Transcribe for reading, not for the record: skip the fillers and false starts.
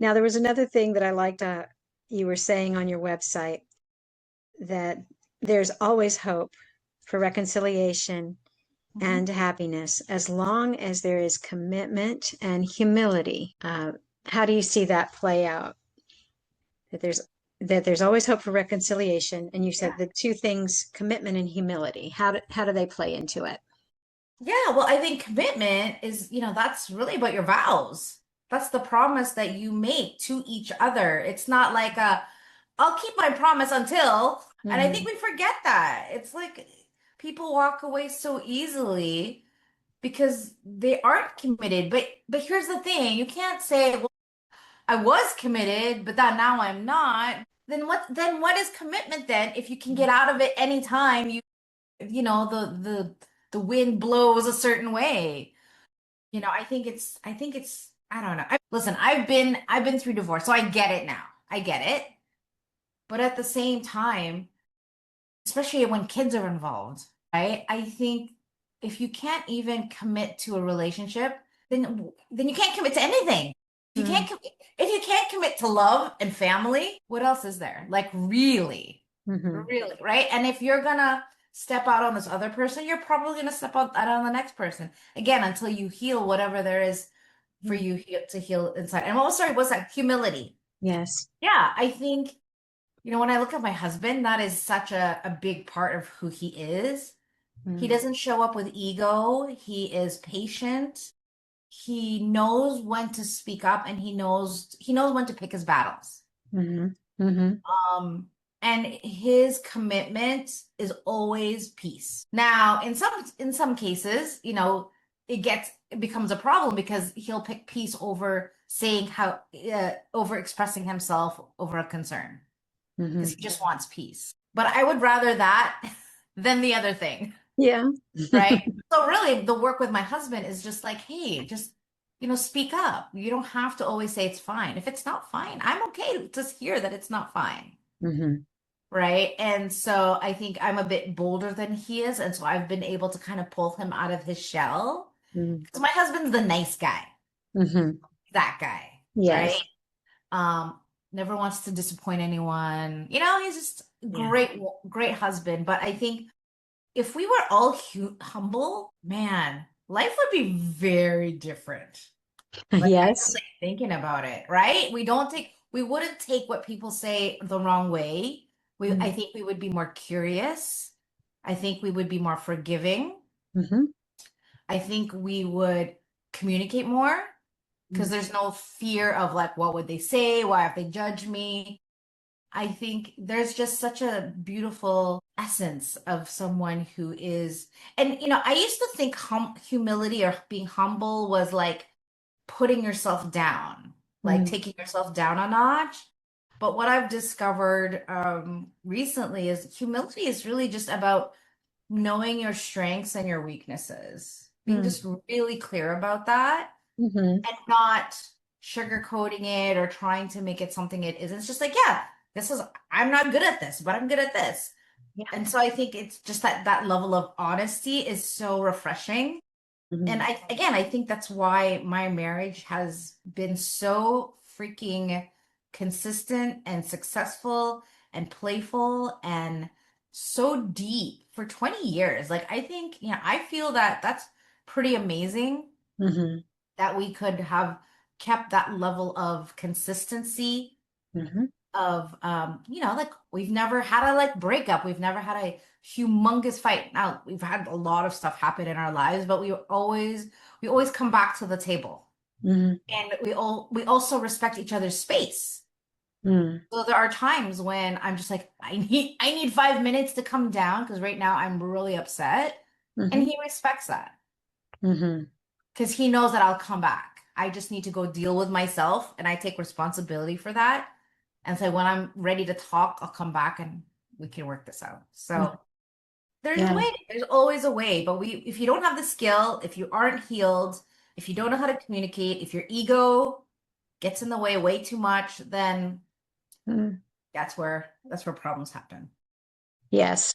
Now, there was another thing that I liked you were saying on your website that there's always hope for reconciliation and happiness as long as there is commitment and humility. How do you see that play out? That there's always hope for reconciliation, and you said Yeah. the two things, commitment and humility. How do they play into it? Yeah, well, I think commitment is, that's really about your vows. That's the promise that you make to each other. It's not like I'll keep my promise until, and I think Hmm. we forget that. It's like people walk away so easily because they aren't committed. But here's the thing, you can't say, well, I was committed, but that now I'm not. Then what is commitment then if you can get out of it anytime the wind blows a certain way. I think it's I don't know. Listen, I've been through divorce, so I get it now. I get it. But at the same time, especially when kids are involved, right? I think if you can't even commit to a relationship, then you can't commit to anything. If you can't commit to love and family, what else is there? Like really, Hmm. really, right? And if you're gonna step out on this other person, you're probably gonna step out on the next person again until you heal whatever there is for you to heal inside. And sorry, what's that? Humility. Yes. Yeah, I think, when I look at my husband, that is such a big part of who he is. He Mm-hmm. doesn't show up with ego. He is patient. He knows when to speak up and he knows when to pick his battles. Hmm. Um, and his commitment is always peace. Now, in some cases, it becomes a problem because he'll pick peace over saying how over expressing himself over a concern Hmm. because he just wants peace. But I would rather that than the other thing, Yeah. right? So really, the work with my husband is just like, hey, just speak up. You don't have to always say it's fine. If it's not fine, I'm okay to hear that it's not fine. Hmm. Right. And so I think I'm a bit bolder than he is. And so I've been able to kind of pull him out of his shell. Because my husband's the nice guy, Hmm. that guy, right? Yes. Um, Never wants to disappoint anyone. He's just a Yeah. great, great husband. But I think if we were all humble, man, life would be very different. Like I'm just Yes. like thinking about it, right? We wouldn't take what people say the wrong way. I Hmm. think we would be more curious. I think we would be more forgiving. I think we would communicate more because there's no fear of like, what would they say? Why have they judged me? I think there's just such a beautiful essence of someone who is, and I used to think humility or being humble was like putting yourself down, like Hmm. taking yourself down a notch. But what I've discovered recently is humility is really just about knowing your strengths and your weaknesses, being Hmm. just really clear about that Hmm. and not sugarcoating it or trying to make it something it isn't. It's just like, yeah, I'm not good at this, but I'm good at this. Yeah. And so I think it's just that level of honesty is so refreshing. And Hmm. I think that's why my marriage has been so freaking consistent and successful and playful and so deep for 20 years. Like, I think, I feel that that's pretty amazing Hmm. that we could have kept that level of consistency Hmm. of like we've never had a like breakup, we've never had a humongous fight. Now we've had a lot of stuff happen in our lives, but we always come back to the table, Hmm. and we also respect each other's space. Hmm. So there are times when I'm just like, I need 5 minutes to come down because right now I'm really upset, and Hmm. he respects that Hmm. because he knows that I'll come back. I just need to go deal with myself, and I take responsibility for that. And so when I'm ready to talk, I'll come back and we can work this out. So there's a Yeah. way. There's always a way. But if you don't have the skill, if you aren't healed, if you don't know how to communicate, if your ego gets in the way too much, then Mm. that's where problems happen. Yes.